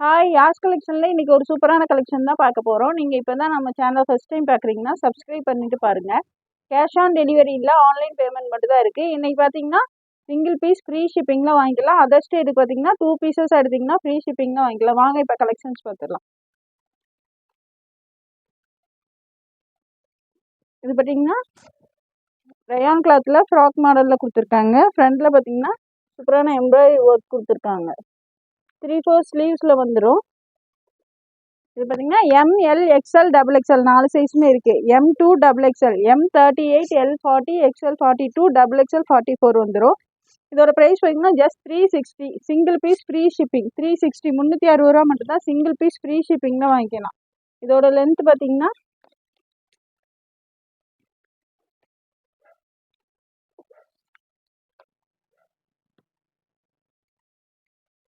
Hi யாஸ் கலெக்ஷனில் இன்றைக்கி ஒரு சூப்பரான கலெக்ஷன் தான் பார்க்க போகிறோம். நீங்கள் இப்போ தான் நம்ம சேனலை ஃபஸ்ட் டைம் பார்க்குறீங்கன்னா சப்ஸ்கிரைப் பண்ணிட்டு பாருங்கள். கேஷ் ஆன் டெலிவரி இல்லை, ஆன்லைன் பேமெண்ட் மட்டும் தான் இருக்குது. இன்றைக்கி பார்த்தீங்கன்னா சிங்கிள் பீஸ் ஃப்ரீ ஷிப்பிங்கில் வாங்கிக்கலாம். அதர் ஸ்டேட்டுக்கு பார்த்தீங்கன்னா 2 பீசஸ் எடுத்திங்கன்னா ஃப்ரீ ஷிப்பிங்கில் வாங்கிக்கலாம். வாங்க இப்போ கலெக்ஷன்ஸ் பார்த்துடலாம். இது பார்த்தீங்கன்னா ரயான் கிளாத்தில் ஃப்ராக் மாடலில் கொடுத்துருக்காங்க. ஃப்ரண்ட்டில் பார்த்தீங்கன்னா சூப்பரான எம்ப்ராய்டரி ஒர்க் கொடுத்துருக்காங்க. 3/4 ஸ்லீவ்ஸில் வந்துடும். இது பார்த்தீங்கன்னா ML XL XXL 4 சைஸுமே இருக்குது. M2 XXL, M38, L40, XL42, XXL 44 வந்துடும். இதோட ப்ரைஸ் பார்த்தீங்கன்னா just 360. Single piece free shipping 360, 360 ரூபா மட்டும்தான். சிங்கிள் பீஸ் ஃப்ரீ ஷிப்பிங்கில் வாங்கிக்கலாம். இதோட லென்த் பார்த்தீங்கன்னா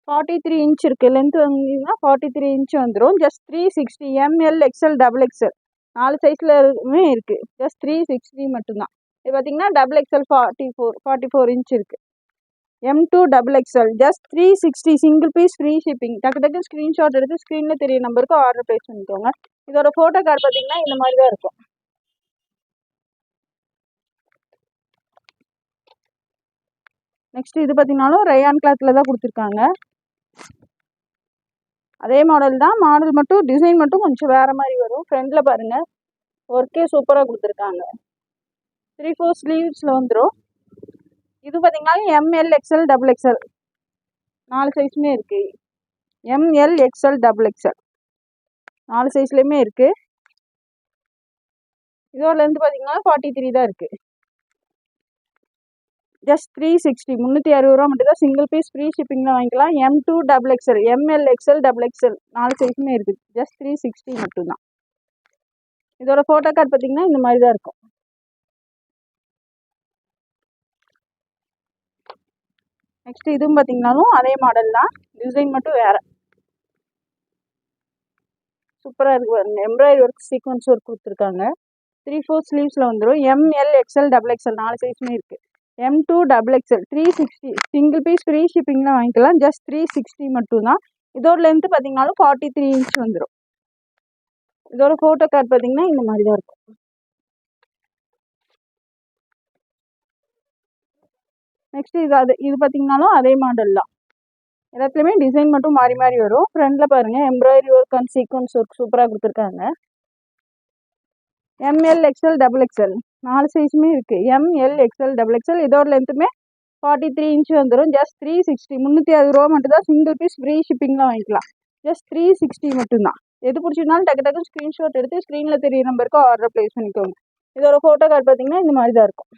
43 இன்ச் இருக்குது. லென்த் வந்தீங்கன்னா 43 இன்ச் வந்துடும். ஜஸ்ட் 360. ML XL XXL 4 சைஸ்லமே இருக்குது. ஜஸ்ட் 360 மட்டும்தான். இது பார்த்தீங்கன்னா XXL 44 இன்ச் இருக்குது. M2 XXL just 360. Single piece free shipping. டக்கு ஸ்க்ரீன்ஷாட் எடுத்து ஸ்க்ரீனில் தெரிய நம்பருக்கு ஆர்டர் ப்ளேஸ் பண்ணிக்கோங்க. இதோட ஃபோட்டோ கார்டு பார்த்தீங்கன்னா இந்த மாதிரி தான் இருக்கும். நெக்ஸ்ட் இது பார்த்தீங்கன்னாலும் ரயான் கிளாத்தில் தான் கொடுத்துருக்காங்க. அதே மாடல் தான். மாடல் மட்டும் டிசைன் மட்டும் கொஞ்சம் வேறு மாதிரி வரும். ஃப்ரண்டில் பாருங்கள், ஒர்க்கே சூப்பராக கொடுத்துருக்காங்க. 3/4 ஸ்லீவ்ஸில் வந்துடும். இது பார்த்தீங்கன்னா ML XL XXL 4 சைஸுமே இருக்குது. ML XL XXL 4 சைஸ்லேயுமே இருக்குது. இதோட லென்த் பார்த்தீங்கன்னா 43 தான் இருக்குது. ஜஸ்ட் 360, 360 ரூபா மட்டும் தான். சிங்கிள் பீஸ் ஃப்ரீ ஷிப்பிங்கில் வாங்கிக்கலாம். M2 XXL, ML XL XXL 4 சைஸுமே இருக்குது. ஜஸ்ட் 360 மட்டும்தான். இதோட ஃபோட்டோ கார்டு பார்த்தீங்கன்னா இந்த மாதிரி தான் இருக்கும். நெக்ஸ்ட் இதுவும் பார்த்தீங்கன்னாலும் அதே மாடல் தான். டிசைன் மட்டும் வேறு. சூப்பராக இருக்குது பாருங்க. எம்ப்ராய்டரி ஒர்க், சீக்வன்ஸ் ஒர்க் கொடுத்துருக்காங்க. 3/4 ஸ்லீவ்ஸில் வந்துடும். ML XL XXL 4 சைஸுமே இருக்குது. M2 XXL 360. Single piece free ஷிப்பிங்கில் வாங்கிக்கலாம். ஜஸ்ட் 360 மட்டும்தான். இதோட லென்த்து பார்த்தீங்கன்னாலும் 43 இன்ச் வந்துடும். இதோட ஃபோட்டோ கார்டு பார்த்தீங்கன்னா இந்த மாதிரி தான் இருக்கும். நெக்ஸ்ட் இது பார்த்தீங்கன்னாலும் அதே மாடல் தான். எல்லாத்துலேயுமே டிசைன் மட்டும் மாறி மாறி வரும். ஃப்ரண்டில் பாருங்கள், embroidery work and sequins work சூப்பராக கொடுத்துருக்காங்க. ML XL XXL 4 சைஸுமே இருக்குது. ML XL XXL இதோட லென்த்துமே 43 இன்ச் வந்துடும். ஜஸ்ட் 360, 360 ரூபா மட்டும் தான். சிங்கிள் பீஸ் ஃப்ரீ ஷிப்பிங்கில் வாங்கிக்கலாம். ஜஸ்ட் 360 மட்டும்தான். எது பிடிச்சிருந்தாலும் டக்கு ஸ்க்ரீன்ஷாட் எடுத்து ஸ்க்ரீனில் தெரிய நம்பருக்கு ஆர்டர் ப்ளேஸ் பண்ணிக்கோங்க. இதோட ஃபோட்டோ கார்டு பார்த்தீங்கன்னா இந்த மாதிரி தான் இருக்கும்.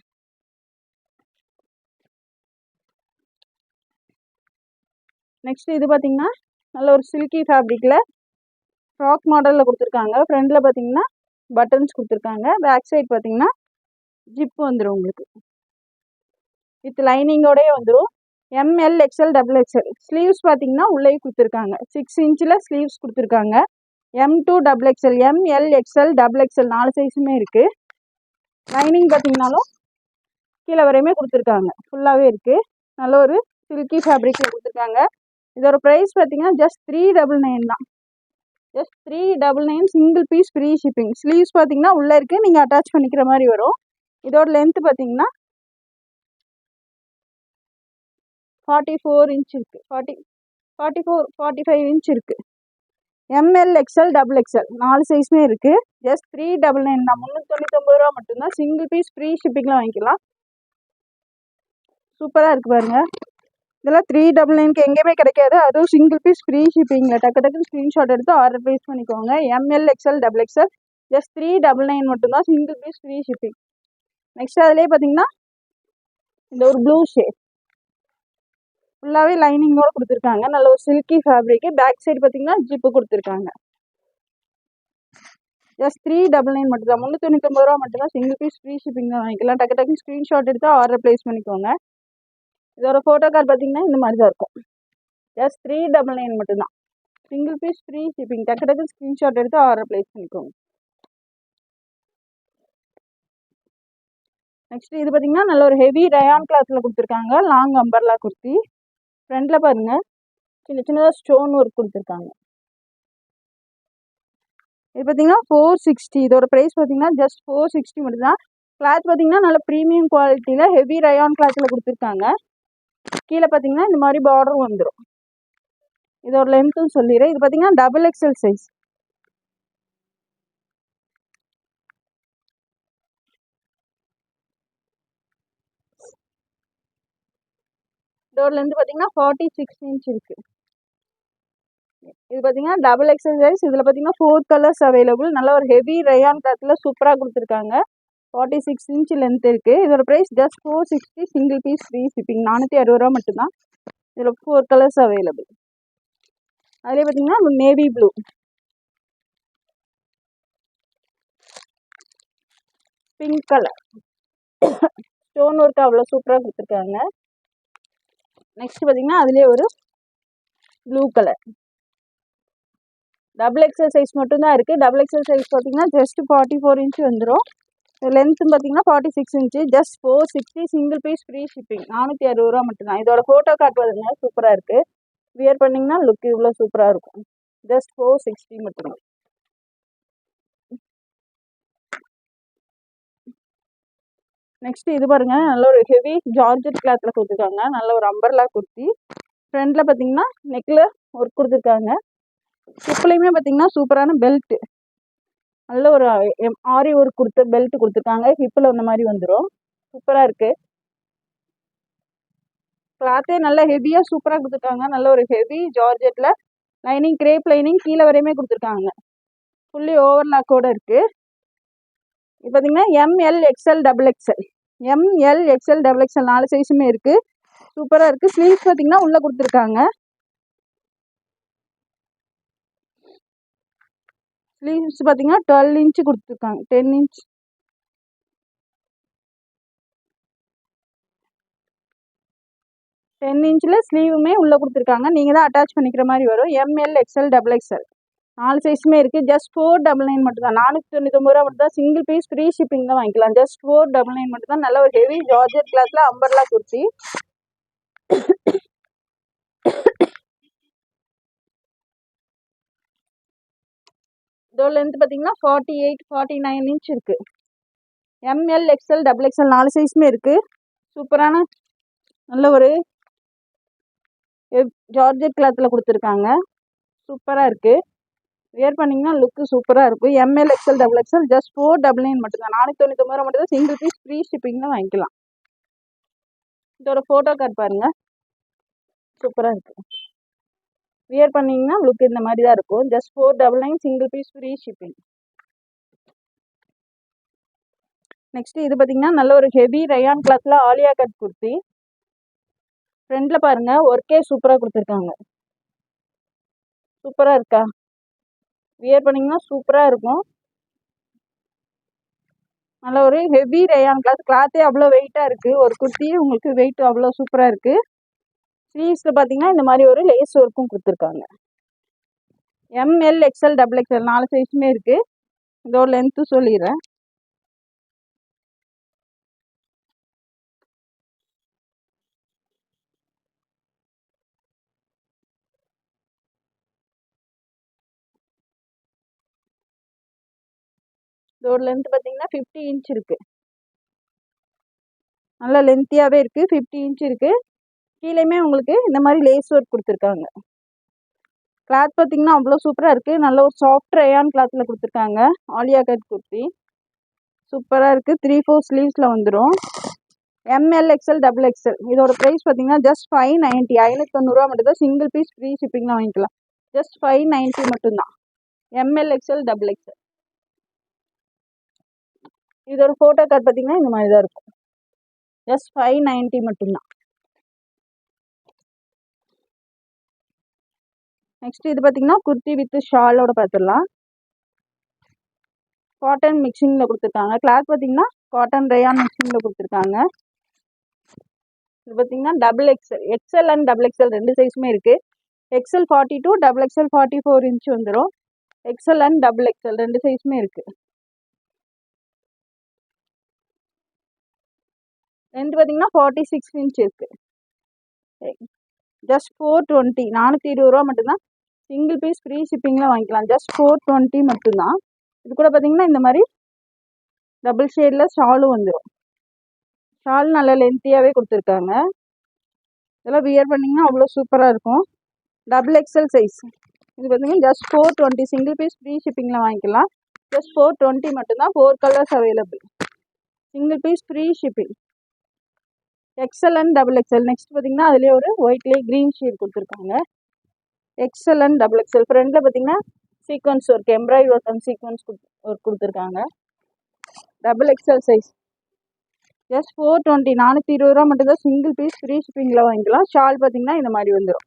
நெக்ஸ்ட் இது பார்த்தீங்கன்னா நல்ல ஒரு சில்கி ஃபேப்ரிக்கில் ஃப்ராக் மாடலில் கொடுத்துருக்காங்க. ஃப்ரண்டில் பார்த்தீங்கன்னா பட்டன்ஸ் கொடுத்துருக்காங்க. பேக் சைட் பார்த்தீங்கன்னா ஜிப் வந்துடும் உங்களுக்கு. வித் லைனிங்கோடய வந்துடும். ML XL XXL ஸ்லீவ்ஸ் பார்த்தீங்கன்னா உள்ளே கொடுத்துருக்காங்க. 6 இன்ச்சில் ஸ்லீவ்ஸ் கொடுத்துருக்காங்க. M2 XXL, ML XL XXL 4 சைஸுமே இருக்குது. லைனிங் பார்த்தீங்கன்னாலும் கீழே வரையுமே கொடுத்துருக்காங்க. ஃபுல்லாகவே இருக்குது. நல்ல ஒரு சில்கி ஃபேப்ரிக்கில் கொடுத்துருக்காங்க. இதோட ப்ரைஸ் பார்த்தீங்கன்னா ஜஸ்ட் 399 தான். Just 399. Single piece free shipping. Sleeves பார்த்தீங்கன்னா உள்ளே இருக்குது. நீங்கள் அட்டாச் பண்ணிக்கிற மாதிரி வரும். இதோட லென்த்து பார்த்தீங்கன்னா 44 இன்ச் இருக்குது. 45 இன்ச் இருக்குது. ML XL XXL 4 சைஸுமே இருக்குது. ஜஸ்ட் 399 தான். 399 ரூபா மட்டும்தான். சிங்கிள் பீஸ் ஃப்ரீ ஷிப்பிங்கில் வாங்கிக்கலாம். சூப்பராக இருக்குது பாருங்கள். இதெல்லாம் 399க்கு எங்கேயுமே கிடைக்காது. அதுவும் சிங்கிள் பீஸ் ஃப்ரீ ஷிப்பிங்கில். டக்கு ஸ்க்ரீன்ஷாட் எடுத்து ஆர்டர் ப்ளேஸ் பண்ணிக்கோங்க. ML XL XXL ஜஸ்ட் 399 மட்டும்தான். Single piece free shipping. Next அதிலே பார்த்தீங்கன்னா இந்த ஒரு ப்ளூ ஷேட் ஃபுல்லாகவே லைனிங்கோடு கொடுத்துருக்காங்க. நல்ல ஒரு சில்கி ஃபேப்ரிக்கு. பேக் சைடு பார்த்தீங்கன்னா ஜிப்பு கொடுத்துருக்காங்க. ஜஸ்ட் 399 மட்டும்தான். 399 ரூபா மட்டும்தான். சிங்கிள் பீஸ் ஃப்ரீ ஷிப்பிங் தான் வாங்கிக்கலாம். டக்கு ஸ்க்ரீன்ஷாட் எடுத்து ஆர்டர் ப்ளேஸ் பண்ணிக்கோங்க. இதோட ஃபோட்டோ கார்டு பார்த்தீங்கன்னா இந்த மாதிரி தான் இருக்கும். ஜஸ்ட் 399 மட்டும்தான். Single piece free shipping. டக்கு ஸ்க்ரீன்ஷாட் எடுத்து ஆர்டர் ப்ளேஸ் பண்ணிக்கோங்க. நெக்ஸ்ட் இது பார்த்தீங்கன்னா நல்ல ஒரு ஹெவி ரயான் கிளாத்தில் கொடுத்துருக்காங்க. Long umbrella kurti. ஃப்ரண்டில் பாருங்கள், சின்ன சின்னதாக ஸ்டோன் ஒர்க் கொடுத்துருக்காங்க. இது பார்த்தீங்கன்னா 460. இதோட ப்ரைஸ் பார்த்தீங்கன்னா ஜஸ்ட் 460 மட்டும் தான். கிளாத் பார்த்தீங்கன்னா நல்ல ப்ரீமியம் குவாலிட்டியில் ஹெவி ரயான் கிளாத்தில் கொடுத்துருக்காங்க. கீழே பார்த்தீங்கன்னா இந்த மாதிரி பார்டர் வந்துடும். இதோட லென்த்தும் சொல்லிடுறேன். இது பார்த்தீங்கன்னா டபுள் எக்ஸல் சைஸ். இதோட லென்த் பார்த்தீங்கன்னா 46 இன்ச் இருக்குது. இது பார்த்தீங்கன்னா டபுள் எக்ஸல் சைஸ். இதில் பார்த்தீங்கன்னா 4 கலர்ஸ் அவைலபிள். நல்ல ஒரு ஹெவி ரயான் கிளாத்தில் சூப்பராக கொடுத்துருக்காங்க. 46 இன்ச் லென்த் இருக்குது. இதோட price just 460. Single piece free shipping. 460 ரூபா மட்டும்தான். இதில் 4 கலர்ஸ் அவைலபிள். அதிலே பார்த்தீங்கன்னா navy blue, pink colour, stone work அவ்வளோ சூப்பராக கொடுத்துருக்காங்க. நெக்ஸ்ட் பார்த்தீங்கன்னா அதுலேயே ஒரு blue colour. Double XL size மட்டும்தான் இருக்குது. டபுள் எக்ஸல் சைஸ் பார்த்தீங்கன்னா ஜஸ்ட் 44 இன்ச் வந்துடும். லென்த்து பார்த்தீங்கன்னா 46 inch. Just 460. Single piece free shipping. 460 ரூபா மட்டும்தான். இதோட ஃபோட்டோ காட்டுவதுங்க சூப்பராக இருக்குது. வியர் பண்ணிங்கன்னா லுக் இவ்வளோ சூப்பராக இருக்கும். ஜஸ்ட் 460 மட்டும்தான். நெக்ஸ்ட் இது பாருங்க, நல்ல ஒரு ஹெவி ஜார்ஜெட் கிளாத்தில் கொடுத்துருக்காங்க. நல்ல ஒரு அம்பர்லா குர்த்தி. ஃப்ரண்ட்டில் பார்த்தீங்கன்னா நெக்கில் ஒர்க் கொடுத்துருக்காங்க. ஹிப்லையுமே பார்த்தீங்கன்னா சூப்பரான பெல்ட், நல்ல ஒரு ஆரி ஒர்க் கொடுத்த பெல்ட் கொடுத்துருக்காங்க. ஹிப்பில் இந்த மாதிரி வந்துடும். சூப்பராக இருக்குது. கிளாத்தே நல்லா ஹெவியாக சூப்பராக கொடுத்துருக்காங்க. நல்ல ஒரு ஹெவி ஜார்ஜெட்டில் லைனிங், கிரேப் லைனிங் கீழே வரையுமே கொடுத்துருக்காங்க. ஃபுல்லி ஓவர்லாக்கோடு இருக்குது. இது பார்த்தீங்கன்னா ML XL double XL. ML XL double XL 4 சைஸுமே இருக்குது. சூப்பராக இருக்குது. ஸ்லீவ்ஸ் பார்த்தீங்கன்னா உள்ளே கொடுத்துருக்காங்க. ஸ்லீவ்ஸ் பார்த்தீங்கன்னா 12 இன்ச்சு கொடுத்துருக்காங்க. 10 இன்ச். 10 இன்ச்சில் ஸ்லீவுமே உள்ளே கொடுத்துருக்காங்க. நீங்கள் தான் அட்டாச் பண்ணிக்கிற மாதிரி வரும். ML XL டபுள் XL 4 சைஸுமே இருக்குது. ஜஸ்ட் 499 மட்டும் தான். 499 ரூபா மட்டும் தான். சிங்கிள் பீஸ் ஃப்ரீ ஷிப்பிங் தான் வாங்கிக்கலாம். ஜஸ்ட் 499 மட்டும் தான். நல்ல ஒரு ஹெவி ஜார்ஜெட் கிளாத்தில் அம்பர்லா குர்த்தி. இதோட லென்த் பார்த்தீங்கன்னா 48, 49 இன்ச் இருக்குது. ML XL டபுள் XL 4 சைஸுமே இருக்குது. சூப்பரான நல்ல ஒரு ஜார்ஜெட் கிளாத்தில் கொடுத்துருக்காங்க. சூப்பராக இருக்குது. வியர் பண்ணிங்கன்னா லுக்கு சூப்பராக இருக்கும். ML XL double XL just 499 மட்டும்தான். 499 ரூபா மட்டும் தான். சிங்கிள் பீஸ் ஃப்ரீ ஷிப்பிங் தான் வாங்கிக்கலாம். இதோட ஃபோட்டோ கார்டு பாருங்கள். சூப்பராக இருக்குது. வியர் பண்ணிங்கன்னா லுக் இந்த மாதிரி தான் இருக்கும். Just 499. Single piece free shipping. Next இது பார்த்தீங்கன்னா நல்ல ஒரு ஹெவி ரயான் கிளாத்தில் ஆலியா கட் குர்த்தி. ஃப்ரண்ட்டில் பாருங்கள் ஒர்க்கே சூப்பராக கொடுத்துருக்காங்க. சூப்பராக இருக்கா? வியர் பண்ணிங்கன்னா சூப்பராக இருக்கும். நல்ல ஒரு ஹெவி ரயான் கிளாத்தே அவ்வளோ வெயிட்டாக இருக்குது. ஒரு குர்த்தி உங்களுக்கு வெயிட் அவ்வளோ சூப்பராக இருக்குது. ஸ்லீவ்ஸில் பார்த்தீங்கன்னா இந்த மாதிரி ஒரு லேஸ் ஒர்க்கும் கொடுத்துருக்காங்க. ML XL டபுள் XL 4 சைஸுமே இருக்குது. இதோட லென்த்து சொல்லிடுறேன். இதோட லென்த் பார்த்தீங்கன்னா 50 இன்ச் இருக்குது. நல்லா லென்த்தியாகவே இருக்குது. 50 இன்ச் இருக்குது. கீழேயுமே உங்களுக்கு இந்த மாதிரி லேஸ் ஒர்க் கொடுத்துருக்காங்க. கிளாத் பார்த்தீங்கன்னா அவ்வளோ சூப்பராக இருக்குது. நல்ல ஒரு சாஃப்ட் ரயான் கிளாத்தில் கொடுத்துருக்காங்க. ஆலியா கட் குர்த்தி சூப்பராக இருக்குது. 3/4 ஸ்லீவ்ஸில் வந்துடும். ML XL double XL. இதோட ப்ரைஸ் பார்த்தீங்கன்னா ஜஸ்ட் 590. 590 ரூபா மட்டும் தான். சிங்கிள் பீஸ் ஃப்ரீ ஷிப்பிங் தான் வாங்கிக்கலாம். ஜஸ்ட் 590 மட்டும்தான். ML XL double XL. இதோட ஃபோட்டோ கார்டு பார்த்தீங்கன்னா இந்த மாதிரி தான் இருக்கும். ஜஸ்ட் 590 மட்டும்தான். நெக்ஸ்ட் இது பார்த்தீங்கன்னா குர்த்தி வித் ஷாலோட பார்த்துடலாம். காட்டன் மிக்சிங்கில் கொடுத்துருக்காங்க. கிளாத் பார்த்தீங்கன்னா காட்டன் ரயான் மிக்சிங்கில் கொடுத்துருக்காங்க. இது பார்த்தீங்கன்னா double XL. XL and double XL 2 சைஸுமே இருக்குது. XL 42, டபுள் XL 44 இன்ச் வந்துடும். XL அண்ட் டபுள் XL 2 சைஸுமே இருக்குது. லென்த் பார்த்தீங்கன்னா 46 இன்ச் இருக்குது. ஜஸ்ட் 420 420 மட்டும்தான். சிங்கிள் பீஸ் ஃப்ரீ ஷிப்பிங்கில் வாங்கிக்கலாம். ஜஸ்ட் 420 மட்டும்தான். இது கூட பார்த்தீங்கன்னா இந்த மாதிரி டபுள் ஷேடில் ஷாலும் வந்துடும். ஷால் நல்லா லென்த்தியாகவே கொடுத்துருக்காங்க. இதெல்லாம் வியர் பண்ணிங்கன்னா அவ்வளோ சூப்பராக இருக்கும். Double XL size. இது பார்த்தீங்கன்னா ஜஸ்ட் 420 சிங்கிள் பீஸ் ஃப்ரீ ஷிப்பிங்கில் வாங்கிக்கலாம். ஜஸ்ட் 420 மட்டும்தான். 4 colours available. Single piece free shipping. XL and double XL. Next பார்த்தீங்கன்னா அதுலேயே ஒரு ஒயிட்லேயே க்ரீன் ஷேட் கொடுத்துருக்காங்க. XL and double XL. ஃப்ரண்டில் பார்த்தீங்கன்னா sequins work, embroidery work and sequins work கொடுத்துருக்காங்க. Double XL size. ஜஸ்ட் 420 420 மட்டும்தான். சிங்கிள் பீஸ் ஃப்ரீ ஷிப்பிங்கில் வாங்கிக்கலாம். ஷால் பார்த்தீங்கன்னா இந்த மாதிரி வந்துடும்.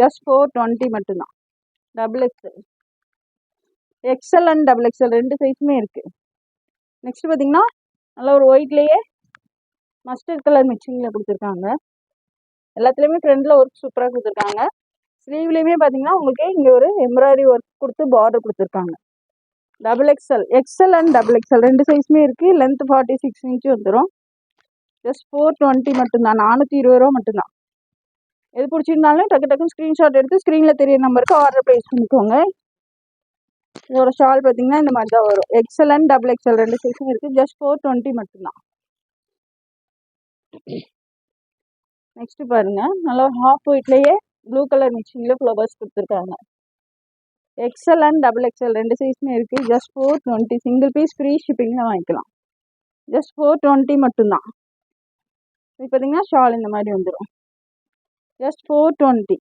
ஜஸ்ட் 420 மட்டும்தான். Double XL. XL and double XL ரெண்டு சைஸுமே இருக்குது. நெக்ஸ்ட் பார்த்தீங்கன்னா நல்லா ஒரு ஒயிட்லேயே மஸ்டர்ட் கலர் மிக்சிங்கில் கொடுத்துருக்காங்க. எல்லாத்துலேயுமே ஃப்ரண்டில் ஒர்க் சூப்பராக கொடுத்துருக்காங்க. ஸ்லீவ்லேயுமே பார்த்தீங்கன்னா உங்களுக்கு இங்கே ஒரு எம்ப்ராய்டரி ஒர்க் கொடுத்து பார்டர் கொடுத்துருக்காங்க. Double XL. XL and double XL ரெண்டு சைஸுமே இருக்குது. லென்த் 46 இன்ச்சு வந்துடும். ஜஸ்ட் 420 மட்டும்தான். 420 மட்டும்தான். எது பிடிச்சிருந்தாலும் டக்கு டக்குன்னு ஸ்க்ரீன்ஷாட் எடுத்து ஸ்க்ரீனில் தெரிய நம்பருக்கு ஆர்டர் ப்ளேஸ் பண்ணிக்கோங்க. இதோட ஷால் பார்த்தீங்கன்னா இந்த மாதிரி தான் வரும். எக்ஸல் அண்ட் டபுள் எக்ஸல் ரெண்டு சைஸும் இருக்குது. ஜஸ்ட் 420 மட்டும்தான். நெக்ஸ்ட் பாருங்க, நல்லா ஹாஃப் ஒயிட்லேயே ப்ளூ கலர் மிக்சிங்கில் ஃப்ளவர்ஸ் கொடுத்துருக்காங்க. எக்ஸல் அண்ட் டபுள் எக்ஸல் ரெண்டு சைஸுமே இருக்குது. ஜஸ்ட் 420 சிங்கிள் பீஸ் ஃப்ரீ ஷிப்பிங்கில் வாங்கிக்கலாம். ஜஸ்ட் 420 மட்டும்தான். இது பார்த்தீங்கன்னா ஷால் இந்த மாதிரி வந்துடும். Just 420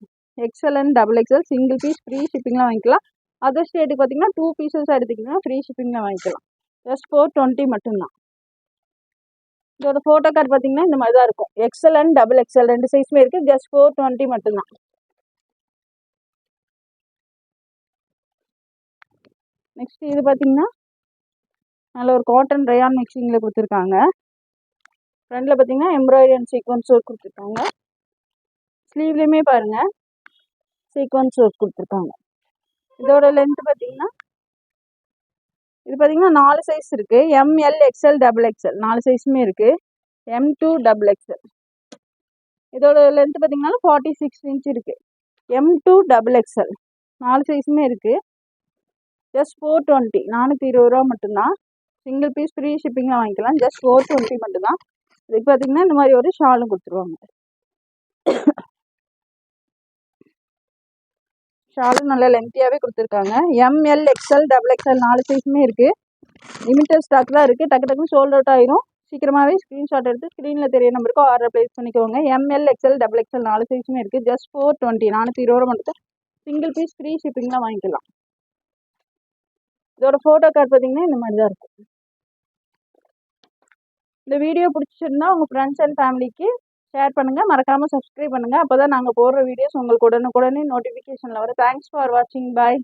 XL and double XL single piece free ஷிப்பிங்கில் வாங்கிக்கலாம். அதர் ஸ்டேட்டுக்கு பார்த்தீங்கன்னா 2 பீசஸ் எடுத்திங்கன்னா ஃப்ரீ ஷிப்பிங்கில் வாங்கிக்கலாம். ஜஸ்ட் 420 மட்டும்தான். இதோட ஃபோட்டோ கார்டு பார்த்தீங்கன்னா இந்த மாதிரி தான் இருக்கும். எக்ஸல் அண்ட் டபுள் எக்ஸல் ரெண்டு சைஸுமே இருக்குது. ஜஸ்ட் 420 மட்டும்தான். நெக்ஸ்ட் இது பார்த்தீங்கன்னா நல்ல ஒரு காட்டன் ரயான் மிக்சிங்கில் கொடுத்துருக்காங்க. ஃப்ரண்டில் பார்த்தீங்கன்னா எம்ப்ராய்டரி அண்ட் சீக்வன்ஸ் ஒர்க் கொடுத்துருக்காங்க. ஸ்லீவ்லேயுமே பாருங்கள் சீக்வன்ஸ் ஒர்க் கொடுத்துருக்காங்க. இதோட லென்த் பார்த்தீங்கன்னா இது பார்த்தீங்கன்னா 4 சைஸ் இருக்குது. எம்எல் எக்ஸ்எல் டபுள் எக்ஸ்எல் 4 சைஸுமே இருக்குது. M2 double XL. இதோட லென்த் பார்த்தீங்கன்னா 46 இன்ச் இருக்குது. M2 டபுள் எக்ஸ்எல் 4 சைஸுமே இருக்குது. ஜஸ்ட் 420 420 மட்டும்தான். சிங்கிள் பீஸ் ஃப்ரீ ஷிப்பிங்கில் வாங்கிக்கலாம். ஜஸ்ட் 420 மட்டும்தான். இதுக்கு பார்த்தீங்கன்னா இந்த மாதிரி ஒரு ஷாலும் கொடுத்துருவாங்க. ஷாலும் நல்லா லென்த்தியாகவே கொடுத்துருக்காங்க. எம்எல் எக்ஸ்எல் டபுள் எக்ஸ்எல் 4 சைஸுமே இருக்குது. லிமிட்டட் ஸ்டாக் தான் இருக்குது. டக்கு டக்குன்னு சோல்ட் அவுட் ஆயிரும். சீக்கிரமாகவே ஸ்க்ரீன்ஷாட் எடுத்து ஸ்க்ரீனில் தெரிய நம்பருக்கு ஆர்டர் ப்ளேஸ் பண்ணிக்கோங்க. எம்எல் எக்ஸ்எல் டபுள் எக்ஸ்எல் 4 சைஸுமே இருக்குது. ஜஸ்ட் 420 420 மட்டும். சிங்கிள் பீஸ் ஃப்ரீ ஷிப்பிங்லாம் வாங்கிக்கலாம். இதோட ஃபோட்டோ கார்டு பார்த்தீங்கன்னா இந்த மாதிரி தான் இருக்கும். இந்த வீடியோ பிடிச்சிருந்தா உங்கள் ஃப்ரெண்ட்ஸ் அண்ட் ஃபேமிலிக்கு ஷேர் பண்ணுங்கள். மறக்காமல் சப்ஸ்கிரைப் பண்ணுங்கள். அப்போ தான் நாங்கள் போடுற வீடியோஸ் உங்களுக்கு உடனுக்குடனே நோட்டிஃபிகேஷனில் வரும். தேங்க்ஸ் ஃபார் வாட்சிங். பாய்.